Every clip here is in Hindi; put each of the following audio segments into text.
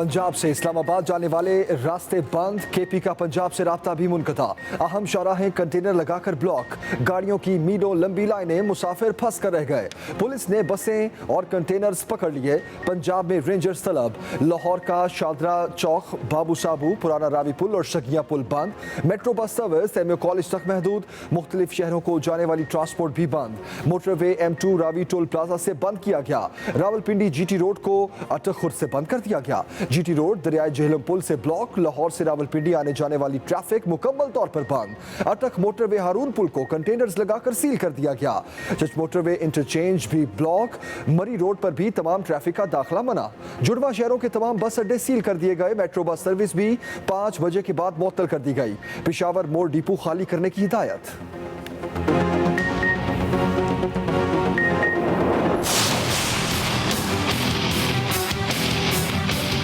पंजाब से इस्लामाबाद जाने वाले रास्ते बंद, केपी का पंजाब से राब्ता भी मुनक़ता। अहम शाहराहें कंटेनर लगाकर ब्लॉक, गाड़ियों की मीलों लंबी लाइनें, मुसाफिर फंस कर रह गए। पुलिस ने बसें और कंटेनर्स पकड़ लिए। पंजाब में रेंजर्स तलब। लाहौर का शादरा चौक, बाबू साबू, पुराना रावी पुल और शगिया पुल बंद। Metro bus service MU college तक महदूद। मुख्तलिफ शहरों को जाने वाली ट्रांसपोर्ट भी बंद। Motorway M2 Ravi toll plaza से बंद किया गया। रावलपिंडी GT रोड को अटक खुर्द से बंद कर दिया गया। GT रोड दरियाए झेलम पुल से ब्लॉक। लाहौर से रावलपिंडी आने जाने वाली ट्रैफिक मुकम्मल तौर पर बंद। अटक मोटरवे हारून पुल को कंटेनर्स लगाकर सील कर दिया गया। जज मोटरवे इंटरचेंज भी ब्लॉक। मरी रोड पर भी तमाम ट्रैफिक का दाखिला मना। जुड़वा शहरों के तमाम बस अड्डे सील कर दिए गए। मेट्रो बस सर्विस भी 5 बजे के बाद मुअत्तल कर दी गई। पेशावर मोड़ डिपो खाली करने की हिदायत।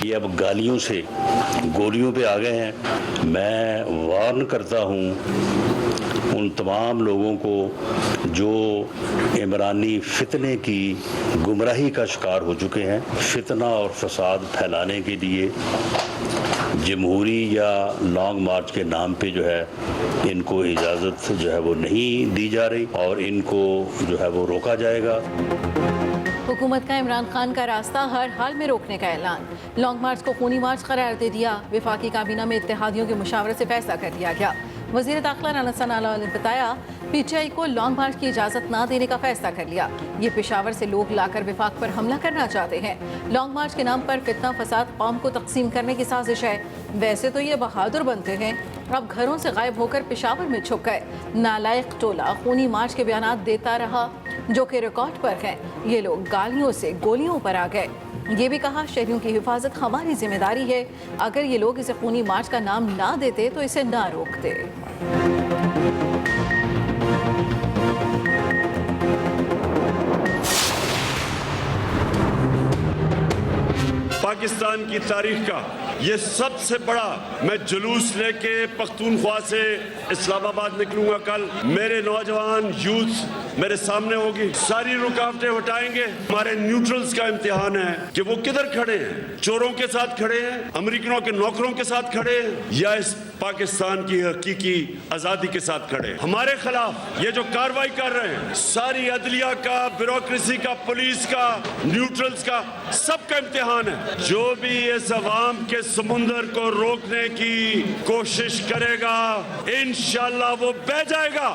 ये अब गालियों से गोलियों पे आ गए हैं। मैं वार्न करता हूँ उन तमाम लोगों को जो इमरानी फितने की गुमराही का शिकार हो चुके हैं। फितना और फसाद फैलाने के लिए जमहूरी या लॉन्ग मार्च के नाम पे जो है इनको इजाज़त जो है वो नहीं दी जा रही और इनको जो है वो रोका जाएगा। हुकूमत का इमरान खान का रास्ता हर हाल में रोकने का ऐलान। लॉन्ग मार्च को खूनी मार्च करार दे दिया। वफाकी काबीना में इत्तेहादियों के मुशावरे से फैसला कर लिया गया। वज़ीर दाखिला राना सनाउल्लाह ने बताया PTI को लॉन्ग मार्च की इजाज़त ना देने का फैसला कर लिया। ये पेशावर से लोग लाकर विफाक पर हमला करना चाहते हैं। लॉन्ग मार्च के नाम पर फितना फसाद कौम को तकसीम करने की साजिश है। वैसे तो ये बहादुर बनते हैं, अब घरों से गायब होकर पेशावर में छुप गए। नालायक टोला खूनी मार्च के बयानात देता रहा जो कि रिकॉर्ड पर हैं। ये लोग गालियों से गोलियों पर आ गए। ये भी कहा शहरियों की हिफाजत हमारी जिम्मेदारी है। अगर ये लोग इसे खूनी मार्च का नाम ना देते तो इसे ना रोकते। पाकिस्तान की तारीख का ये सबसे बड़ा मैं जुलूस लेके पख्तूनख्वा से इस्लामाबाद निकलूंगा कल। मेरे नौजवान यूथ मेरे सामने होगी, सारी रुकावटें हटाएंगे। हमारे न्यूट्रल्स का इम्तिहान है कि वो किधर खड़े हैं, चोरों के साथ खड़े हैं, अमेरिकनों के नौकरों के साथ खड़े हैं या इस पाकिस्तान की हकीकी आज़ादी के साथ खड़े हैं। हमारे खिलाफ ये जो कार्रवाई कर रहे हैं, सारी अदलिया का, ब्यूरोक्रेसी का, पुलिस का, न्यूट्रल्स का, सबका इम्तिहान है। जो भी इस अवाम के समुंदर को रोकने की कोशिश करेगा इंशाअल्लाह वो बह जाएगा।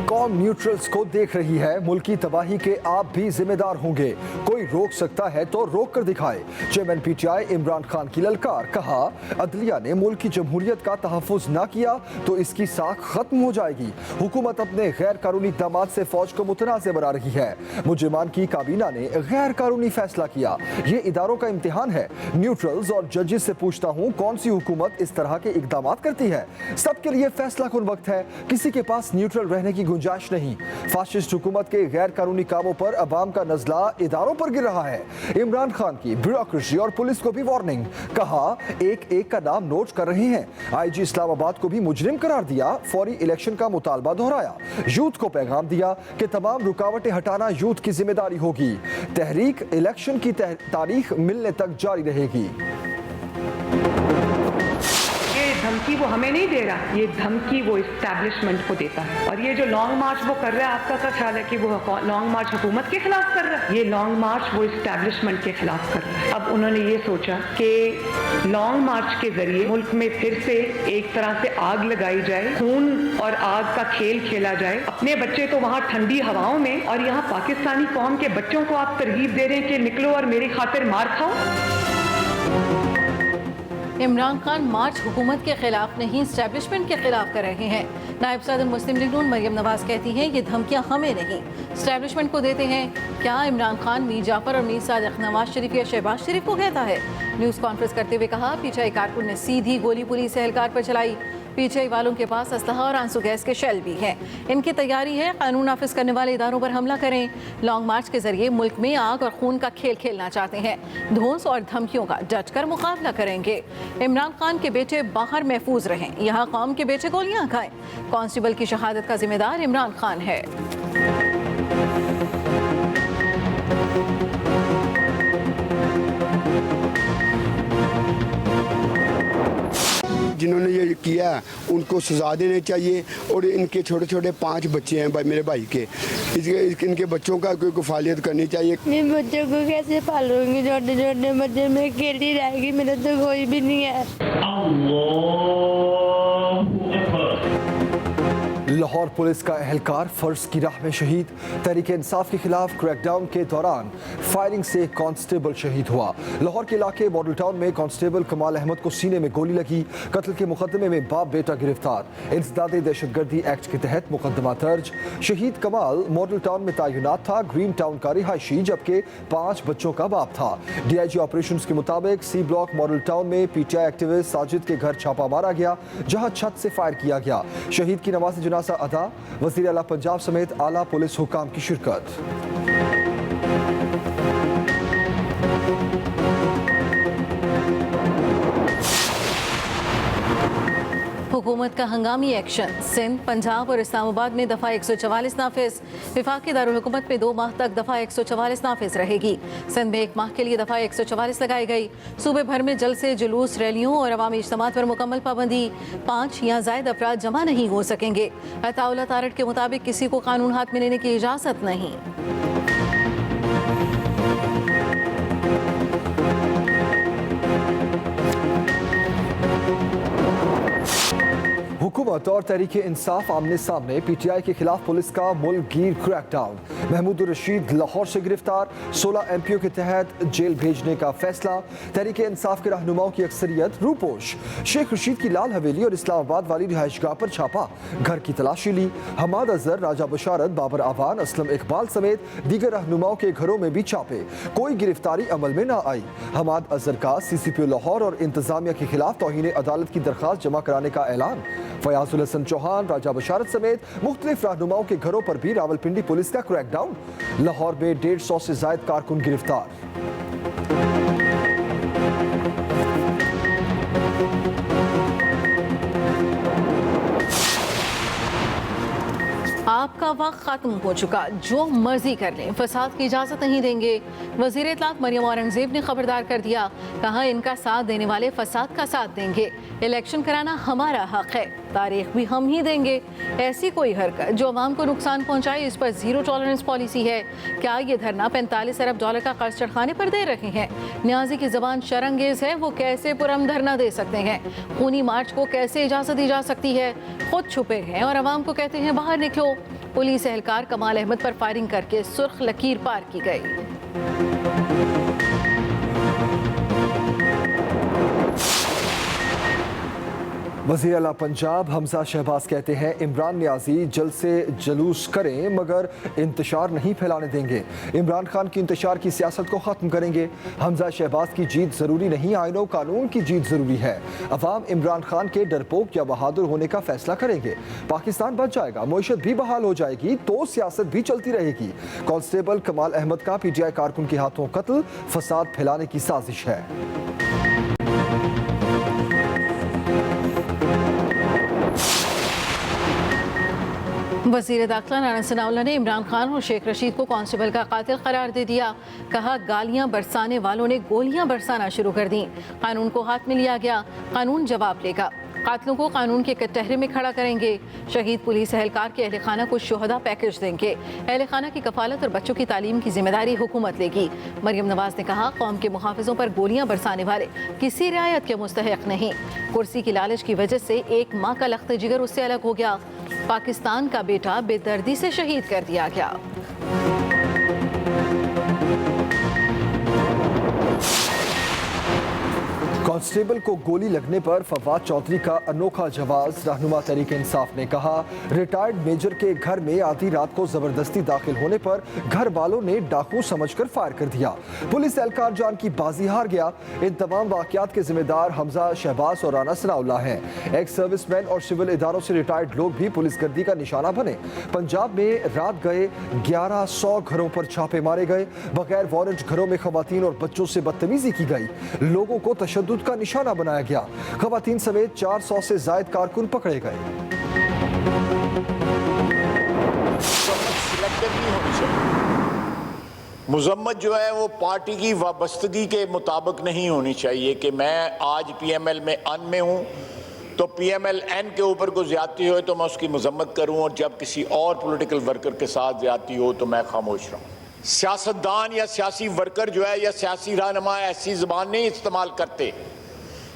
कौम न्यूट्रल्स को देख रही है। मुल्की तबाही के आप भी जिम्मेदार होंगे। कोई रोक सकता है तो रोक कर दिखाए। चेयरमैन PTI इमरान खान की ललकार। कहा अदलिया ने मुल्क की जमहूरियत का तहफ़्फ़ुज़ ना किया तो इसकी साख खत्म हो जाएगी। हुकूमत अपने गैर कानूनी इक़दामात से फौज को मुतनाज़ बना रही है। मुजरिमान की काबीना ने गैर कानूनी फैसला किया। ये इदारों का इम्तिहान है। न्यूट्रल्स और जजेस से पूछता हूँ कौन सी हुकूमत इस तरह के इक़दामात करती है। सबके लिए फैसला कुन वक्त है। किसी के पास न्यूट्रल रहने की गुंजाइश नहीं। फाशिस्ट हुकूमत के गैर कानूनी कामों पर अवाम का नजला इदारों पर गिर रहा है। इमरान खान की ब्यूरोक्रेसी और पुलिस को भी वार्निंग। कहा एक एक का नाम नोट कर रहे हैं। IG इस्लामाबाद को भी मुजरिम करार दिया। फौरी इलेक्शन का मुतालबा दोहराया। यूथ को पैगाम दिया कि तमाम रुकावटें हटाना यूथ की जिम्मेदारी होगी। तहरीक इलेक्शन की तारीख मिलने तक जारी रहेगी। धमकी वो हमें नहीं दे रहा, ये धमकी वो इस्टेब्लिशमेंट को देता है। और ये जो लॉन्ग मार्च वो कर रहा है, आपका क्या ख्याल है कि वो लॉन्ग मार्च हुकूमत के खिलाफ कर रहा है? ये लॉन्ग मार्च वो इस्टेब्लिशमेंट के खिलाफ कर रहा है। अब उन्होंने ये सोचा कि लॉन्ग मार्च के जरिए मुल्क में फिर से एक तरह से आग लगाई जाए, खून और आग का खेल खेला जाए। अपने बच्चे तो वहाँ ठंडी हवाओं में और यहाँ पाकिस्तानी कौम के बच्चों को आप तरगीब दे रहे हैं कि निकलो और मेरी खातिर मार खाओ। इमरान खान मार्च हुकूमत के खिलाफ नहीं, एस्टेब्लिशमेंट के खिलाफ कर रहे हैं। नायब सदर मुस्लिम लीग नून मरियम नवाज कहती हैं ये धमकियां हमें नहीं एस्टेब्लिशमेंट को देते हैं। क्या इमरान खान मीर जाफर और मीर सादिक नवाज शरीफ या शहबाज शरीफ को कहता है? न्यूज़ कॉन्फ्रेंस करते हुए कहा PTI कारकुन ने सीधी गोली पुलिस एहलकार पर चलाई। PTI वालों के पास असलहा और आंसू गैस के शेल भी हैं। इनकी तैयारी है कानून नाफिज करने वाले इदारों पर हमला करें। लॉन्ग मार्च के जरिए मुल्क में आग और खून का खेल खेलना चाहते हैं। धौंस और धमकियों का डटकर मुकाबला करेंगे। इमरान खान के बेटे बाहर महफूज रहें, यहाँ कौम के बेटे गोलियां खाएं। कांस्टेबल की शहादत का जिम्मेदार इमरान खान है। जिन्होंने ये किया उनको सजा देनी चाहिए। और इनके छोटे छोटे 5 बच्चे हैं भाई, मेरे भाई के, इनके बच्चों का कोई कफालियत करनी चाहिए। मैं बच्चों को कैसे पालूंगी? छोटे छोटे बच्चे, मैं अकेली रहेगी, मेरा तो कोई भी नहीं है। लाहौर पुलिस का एहलकार फर्ज की राह में शहीद। तहरीक इंसाफ के खिलाफ क्रैकडाउन के दौरान फायरिंग से कांस्टेबल शहीद हुआ। लाहौर के इलाके मॉडल टाउन में कांस्टेबल कमाल अहमद को सीने में गोली लगी। कत्ल के मुकदमे में बाप बेटा गिरफ्तार। इंसदादे दहशतगर्दी एक्ट के तहत मुकदमा दर्ज। शहीद कमाल मॉडल टाउन में तैनात था। ग्रीन टाउन का रिहायशी, जबकि 5 बच्चों का बाप था। DIG ऑपरेशन के मुताबिक C ब्लॉक मॉडल टाउन में PTI एक्टिविस्ट साजिद के घर छापा मारा गया, जहां छत से फायर किया गया। शहीद की नमाज जनाजा अदा। वज़ीर आला पंजाब समेत आला पुलिस हुकाम की शिरकत। हुकूमत का हंगामी एक्शन। सिंध, पंजाब और इस्लामाबाद में दफ़ा 144 नाफिज। वफाकी दारुल हुकूमत में 2 माह तक दफ़ा 144 नाफिज रहेगी। सिंध में 1 माह के लिए दफ़ा 144 लगाई गई। सूबे भर में जलसे, जुलूस, रैलियों और अवामी इज्तिमात पर मुकम्मल पाबंदी। 5 या ज़ायद अफराद जमा नहीं हो सकेंगे। अताउल्ला तारड़ के मुताबिक किसी को कानून हाथ में लेने की इजाज़त नहीं। हुकूमत और तहरीक इंसाफ आमने सामने। PTI के खिलाफ पुलिस का मुल्कगीर क्रैकडाउन। महमूद रशीद लाहौर से गिरफ्तार। 16 MPO के तहत जेल भेजने का फैसला। तहरीक इंसाफ के रहनुमाओं की अक्सरियत रूपोश। शेख रशीद की लाल हवेली और इस्लामाबाद वाली रिहाइशगाह पर छापा, घर की तलाशी ली। हमाद अजहर, राजा बशारत, बाबर आवान, असलम इकबाल समेत दीगर रहनुमाओं के घरों में भी छापे। कोई गिरफ्तारी अमल में न आई। हमाद अजहर का CCPO लाहौर और इंतजामिया के खिलाफ तौहीन अदालत की दरखास्त जमा कराने का ऐलान। फयाजुल हसन चौहान, राजा बशारत समेत मुख्तलिफ रहनुमाओं के घरों पर भी रावलपिंडी पुलिस का क्रैकडाउन। लाहौर में 150 से जायद कारकुन गिरफ्तार। आपका वक्त खत्म हो चुका, जो मर्जी कर लें, फसाद की इजाज़त नहीं देंगे। वज़ीर इत्तलात मरियम औरंगज़ेब ने खबरदार कर दिया। कहा, इनका साथ देने वाले फसाद का साथ देंगे। इलेक्शन कराना हमारा हक है, तारीख भी हम ही देंगे। ऐसी कोई हरकत जो अवाम को नुकसान पहुँचाए, इस पर ज़ीरो टॉलरेंस पॉलिसी है। क्या ये धरना 45 अरब डॉलर का कर्ज चढ़ाने पर दे रहे हैं? न्याजी की ज़बान शरंगेज़ है, वो कैसे पुरम धरना दे सकते हैं? खूनी मार्च को कैसे इजाज़त दी जा सकती है? खुद छुपे हैं और अवाम को कहते हैं बाहर निकलो। पुलिस एहलकार कमाल अहमद पर फायरिंग करके सुर्ख लकीर पार की गई। वज़ीर आला पंजाब हमजा शहबाज कहते हैं, इमरान नियाजी जल्द से जलूस करें मगर इंतशार नहीं फैलाने देंगे। इमरान खान की इंतशार की सियासत को ख़त्म करेंगे। हमजा शहबाज की जीत ज़रूरी नहीं, आइनो कानून की जीत ज़रूरी है। अवाम इमरान खान के डरपोक या बहादुर होने का फैसला करेंगे। पाकिस्तान बच जाएगा, मईशत भी बहाल हो जाएगी, तो सियासत भी चलती रहेगी। कांस्टेबल कमाल अहमद का PTI कारकुन के हाथों कत्ल फसाद फैलाने की साजिश है। वज़ीर दाखिला नाना सनाउल्लाह ने इमरान खान और शेख रशीद को कांस्टेबल का कातिल करार दे दिया। कहा, गालियां बरसाने वालों ने गोलियां बरसाना शुरू कर दी। कानून को हाथ में लिया गया, कानून जवाब लेगा। कातिलों को कानून के कटहरे में खड़ा करेंगे। शहीद पुलिस एहलकार के अहल खाना को शोहदा पैकेज देंगे। अहल खाना की कफालत और बच्चों की तालीम की जिम्मेदारी हुकूमत लेगी। मरियम नवाज ने कहा, कौम के मुहाफिजों पर गोलियां बरसाने वाले किसी रियायत के मुस्तहिक नहीं। कुर्सी की लालच की वजह से 1 माह का लख्त जिगर उससे अलग हो गया। पाकिस्तान का बेटा बेदर्दी से शहीद कर दिया गया। कांस्टेबल को गोली लगने पर फवाद चौधरी का अनोखा जवाब। रहनुमा तहरीक इंसाफ ने कहा, रिटायर्ड मेजर के घर में आधी रात को जबरदस्ती दाखिल होने पर घर वालों ने डाकू समझकर फायर कर दिया। पुलिस एहलकार जान की बाजी हार गया। इन तमाम वाकयात के जिम्मेदार हमजा शहबाज और राना सनाउल्लाह हैं। एक्स सर्विसमैन और सिविल इदारों से रिटायर्ड लोग भी पुलिस गर्दी का निशाना बने। पंजाब में रात गए 1100 घरों पर छापे मारे गए। बगैर वारंट घरों में खवातीन और बच्चों से बदतमीजी की गई। लोगों को तशद्दुद का निशाना बनाया गया। खवातीन समेत 400 से जायद कारकुन पकड़े गए। मुजम्मत जो है वो पार्टी की वाबस्तगी के मुताबिक नहीं होनी चाहिए कि मैं आज PML में अन में हूँ तो PMLN के ऊपर कोई ज्यादती हो तो मैं उसकी मजम्मत करूं, और जब किसी और पॉलिटिकल वर्कर के साथ ज्यादती हो तो मैं खामोश रहूं। सियासतदान या सियासी वर्कर जो है या सियासी रहनुमा ऐसी ज़बान नहीं इस्तेमाल करते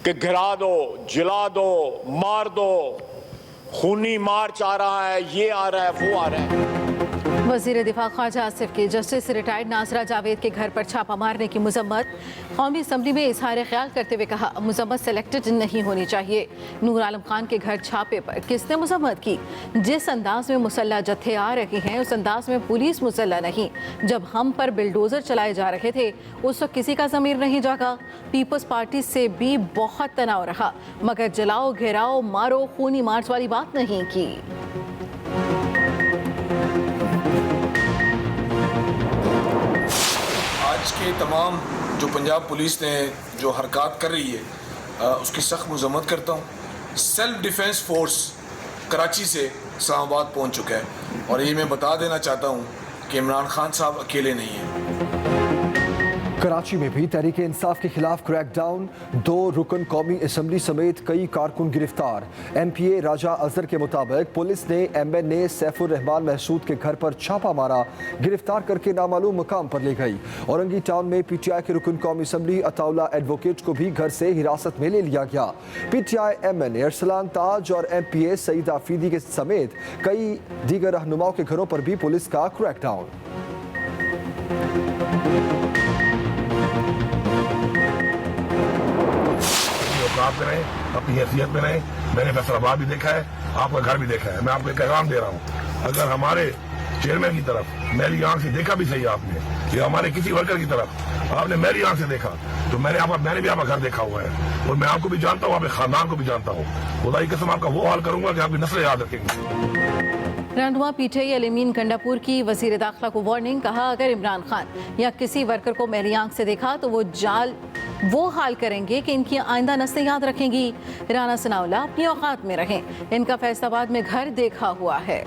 कि गिरा दो, जला दो, मार दो, खूनी मार्च आ रहा है, ये आ रहा है, वो आ रहा है। वज़ीर दिफा ख्वाजा आसिफ की जस्टिस रिटायर्ड नाजरा जावेद के घर पर छापा मारने की मजम्मत। कौमी असम्बली में इजहार ख्याल करते हुए कहा मजम्मत सेलेक्टेड नहीं होनी चाहिए। नूर आलम खान के घर छापे पर किसने मजम्मत की? जिस अंदाज में मुसल्ला जत्थे आ रहे हैं उस अंदाज में पुलिस मुसल्ला नहीं। जब हम पर बिल्डोजर चलाए जा रहे थे उस वक्त किसी का ज़मीर नहीं जागा। पीपल्स पार्टी से भी बहुत तनाव रहा, मगर जलाओ, घेराओ, मारो, खूनी मार्च वाली बात नहीं की। आज के तमाम जो पंजाब पुलिस ने जो हरकत कर रही है उसकी सख्त मजम्मत करता हूँ। सेल्फ डिफेंस फोर्स कराची से इस्लामाबाद पहुँच चुका है और ये मैं बता देना चाहता हूँ कि इमरान खान साहब अकेले नहीं हैं। कराची में भी तहरीक इंसाफ के खिलाफ क्रैकडाउन, 2 रुकन कौमी असम्बली समेत कई कारकुन गिरफ्तार। MPA राजा अजहर के मुताबिक पुलिस ने MNA सैफुर रहमान महसूद के घर पर छापा मारा, गिरफ्तार करके नामालूम मकाम पर ले गई। औरंगी टाउन में PTI के रुकन कौमी असम्बली अताउल्ला एडवोकेट को भी घर से हिरासत में ले लिया गया। PTI MNA अरसलान ताज और MPA सईद आफरीदी के समेत कई दीगर रहनुमाओं के घरों पर भी पुलिस का क्रैकडाउन। में रहे, अपनी हैसियत में रहे। मैंने फैसलाबाद भी देखा है, आपका घर भी देखा है। मैं आपको एक पैगाम दे रहा हूँ, अगर हमारे चेयरमैन की तरफ मेरी आंख से देखा भी सही आपने, या हमारे किसी वर्कर की तरफ आपने मेरी आंख से देखा, तो मैंने भी आपका घर देखा हुआ है और मैं आपको भी जानता हूँ, आपके खानदान को भी जानता हूँ। खुदा की कसम आपका वो हाल करूंगा कि आपकी नस्लें याद रखेंगे। रहनुमा PTI अलीमीन गंडापुर की वज़ीर दाखिला को वार्निंग, कहा अगर इमरान खान या किसी वर्कर को मेरी आंख से देखा तो वो हाल करेंगे कि इनकी आइंदा नस्लें याद रखेंगी। राना सनाउल्लाह अपनी औकात में रहें, इनका फैसलाबाद में घर देखा हुआ है।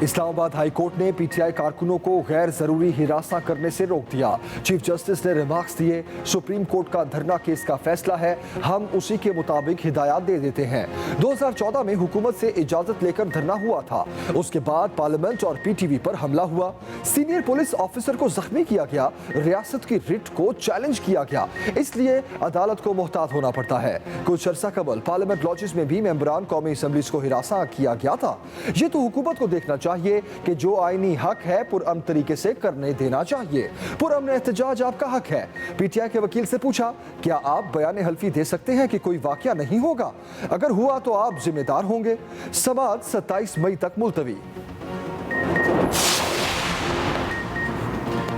इस्लामाबाद हाई कोर्ट ने PTI कारकुनों को गैर जरूरी हिरासत करने से रोक दिया। चीफ जस्टिस ने रिमार्क्स दिए, सुप्रीम कोर्ट का धरना केस का फैसला है, हम उसी के मुताबिक हिदायत दे देते हैं। 2014 में हुकूमत से इजाजत लेकर धरना हुआ था, उसके बाद पार्लियामेंट और PTV पर हमला हुआ, सीनियर पुलिस ऑफिसर को जख्मी किया गया, रियासत की रिट को चैलेंज किया गया, इसलिए अदालत को मोहतात होना पड़ता है। कुछ अरसा कबल पार्लियामेंट लॉजेस में भी मेंबरान कौमी असम्बलीज को हिरासत किया गया था। ये तो हुकूमत को देखना चाहिए कि जो आईनी हक है पुरअमन तरीके से करने देना चाहिए। पुरअमन एहतजाज आपका हक है। PTI के वकील से पूछा, क्या आप बयान हल्फी दे सकते हैं कि कोई वाकया नहीं होगा? अगर हुआ तो आप जिम्मेदार होंगे। समाअत 27 मई तक मुलतवी।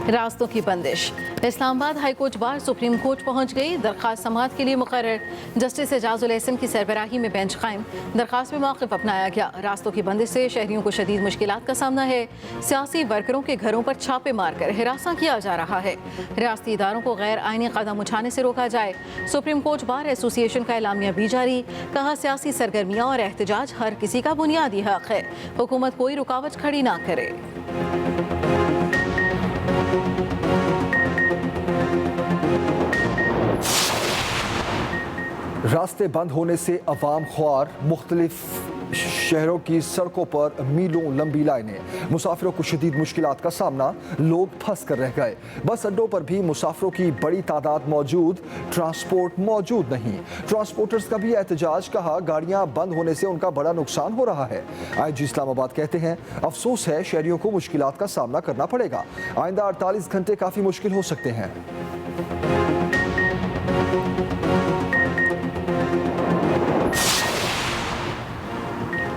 रास्तों की बंदिश, Islamabad high court bar supreme court पहुंच गई। दरख्वास्त समाअत के लिए मुकर्रर जस्टिस एजाजुल एहसन की सरबराही में बेंच कायम। दरख्वास्त में मौक़िफ़ अपनाया गया। रास्तों की बंदिश से शहरियों को शदीद मुश्किलात का सामना है। सियासी वर्करों के घरों पर छापे मारकर हिरासा किया जा रहा है। रियासती इदारों को गैर आइनी कदम उठाने से रोका जाए। सुप्रीम कोर्ट बार एसोसिएशन का एलामिया भी जारी, कहा सियासी सरगर्मियाँ और एहतजाज हर किसी का बुनियादी हक है, हुकूमत कोई रुकावट खड़ी ना करे। रास्ते बंद होने से अवाम ख्वार, मुख्तलिफ शहरों की सड़कों पर मीलों लंबी लाइनें, मुसाफिरों को शदीद मुश्किलात का सामना, लोग फंस कर रह गए। बस अड्डों पर भी मुसाफिरों की बड़ी तादाद मौजूद, ट्रांसपोर्ट मौजूद नहीं। ट्रांसपोर्टर्स का भी एहतजाज, कहा गाड़ियां बंद होने से उनका बड़ा नुकसान हो रहा है। IG इस्लामाबाद कहते हैं अफसोस है शहरियों को मुश्किलात का सामना करना पड़ेगा। आइंदा 48 घंटे काफ़ी मुश्किल हो सकते हैं।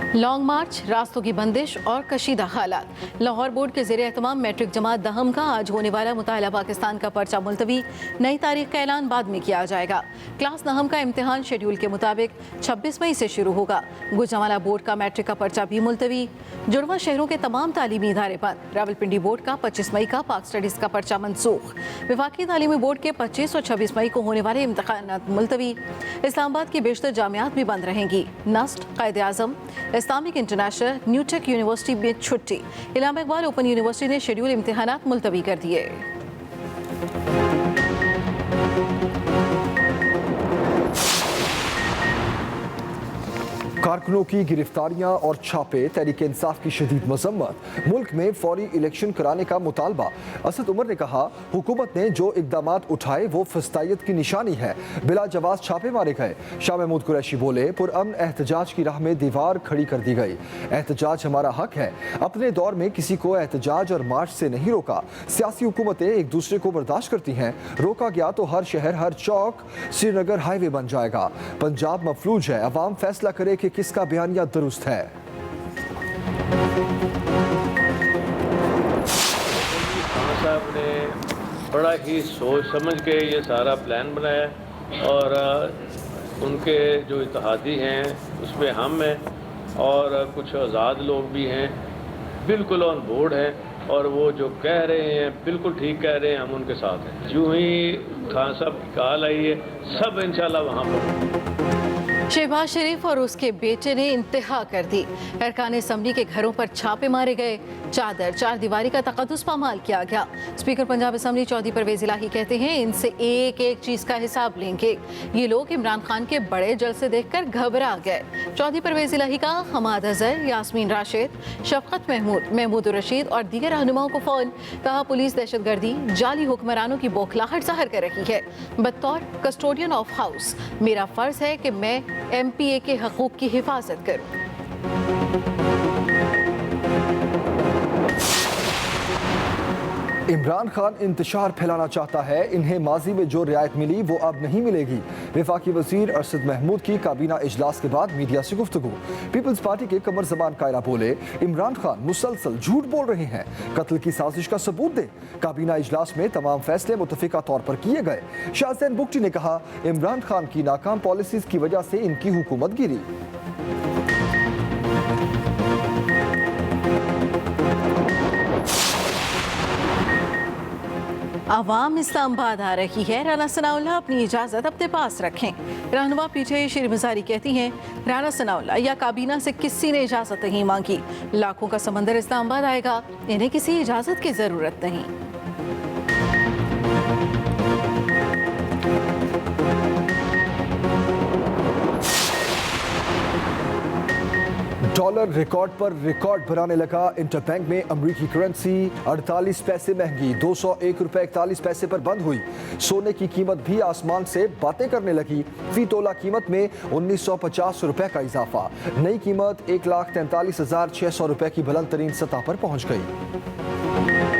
लॉन्ग मार्च, रास्तों की बंदिश और कशीदा हालात। लाहौर बोर्ड के ज़ेरे एहतमाम मैट्रिक जमात दहम का आज होने वाला मुताला पाकिस्तान का पर्चा मुलतवी, नई तारीख का ऐलान बाद में किया जाएगा। क्लास दहम का इम्तिहान शेड्यूल के मुताबिक 26 मई से शुरू होगा। गुजरावाला बोर्ड का मैट्रिक का पर्चा भी मुलतवी। जुड़वा शहरों के तमाम तालीमी इदारे बंद। रावलपिंडी बोर्ड का 25 मई का पाक स्टडीज़ का पर्चा मनसूख। वफाकी तालीमी बोर्ड के 25 और 26 मई को होने वाले इम्तिहानात मुलतवी। इस्लामाबाद की बेशतर जामियात भी बंद रहेंगी। NUST, Quaid-e-Azam, Islamic international, NUTECH university में छुट्टी। इलामा इकबाल ओपन यूनिवर्सिटी ने शेड्यूल इम्तिहानात मुलतवी कर दिए। कारकुनों की गिरफ्तारियां और छापे, तहरीक इंसाफ की शदीद मजम्मत, मुल्क में फौरी इलेक्शन कराने का मुतालबा। असद उमर ने कहा, हुकूमत ने जो इकदामात उठाए वो फस्तायत की निशानी है, बिला जवाज छापे मारे गए। शाह महमूद कुरैशी बोले, पुरअमन एहतजाज की राह में दीवार खड़ी कर दी गई। एहतजाज हमारा हक है, अपने दौर में किसी को एहतजाज और मार्च से नहीं रोका। सियासी हुकूमतें एक दूसरे को बर्दाश्त करती हैं, रोका गया तो हर शहर हर चौक श्रीनगर हाईवे बन जाएगा। पंजाब मफलूज है, अवाम फैसला करे कि किसका बयानिया दुरुस्त है। खान साहब ने बड़ा ही सोच समझ के ये सारा प्लान बनाया और उनके जो इत्तेहादी हैं उसमें हम हैं और कुछ आज़ाद लोग भी हैं, बिल्कुल ऑन बोर्ड हैं और वो जो कह रहे हैं बिल्कुल ठीक कह रहे हैं, हम उनके साथ हैं। यूं ही खान साहब की कॉल आई है, सब इंशाल्लाह वहाँ पर। शहबाज शरीफ और उसके बेटे ने इंतहा कर दी। अरकान असम्बली के घरों पर छापे मारे गए, चार दीवारी का तकद्दुस पामाल किया गया। स्पीकर पंजाब असम्बली चौधरी परवेज इलाही कहते हैं, इनसे एक एक चीज का हिसाब लेंगे। ये लोग इमरान खान के बड़े जलसे देखकर घबरा गए। चौधरी परवेज इलाही का हमाद अजहर, यास्मीन राशिद, शफकत महमूद रशीद और दीगर रहनुमाओं को फोन। कहा, पुलिस दहशतगर्दी, जाली हुक्मरानों की बौखलाहट ज़ाहिर कर रही है। बतौर कस्टोडियन ऑफ हाउस मेरा फर्ज है कि मैं MPA के हकूक़ की हिफाजत करूं। इमरान खान इंतशार फैलाना चाहता है, इन्हें माजी में जो रियायत मिली वो अब नहीं मिलेगी। वफाकी वजीर अरशद महमूद की काबीना इजलास के बाद मीडिया से गुफ्तगू। पीपल्स पार्टी के कमर जबान कायरा बोले, इमरान खान मुसलसल झूठ बोल रहे हैं, कत्ल की साजिश का सबूत दे। काबीना इजलास में तमाम फैसले मुतफिका तौर पर किए गए। शाहजैन बुगटी ने कहा, इमरान खान की नाकाम पॉलिसीज की वजह से इनकी हुकूमत गिरी। अवाम इस्लामाबाद आ रही है, राना सनाउल्लाह अपनी इजाज़त अपने पास रखें। रहनुमा पीटीआई शेर मज़ारी कहती हैं, राना सनाउल्लाह या काबीना से किसी ने इजाज़त नहीं मांगी। लाखों का समंदर इस्लामाबाद आएगा, इन्हें किसी इजाज़त की ज़रूरत नहीं। डॉलर रिकॉर्ड पर रिकॉर्ड बनाने लगा। इंटरबैंक में अमरीकी करेंसी 48 पैसे महंगी, 201 रुपए 41 पैसे पर बंद हुई। सोने की कीमत भी आसमान से बातें करने लगी। फी तोला कीमत में 1950 रुपए का इजाफा। नई कीमत 1,43,600 रुपए की बुलंद तरीन सतह पर पहुंच गई।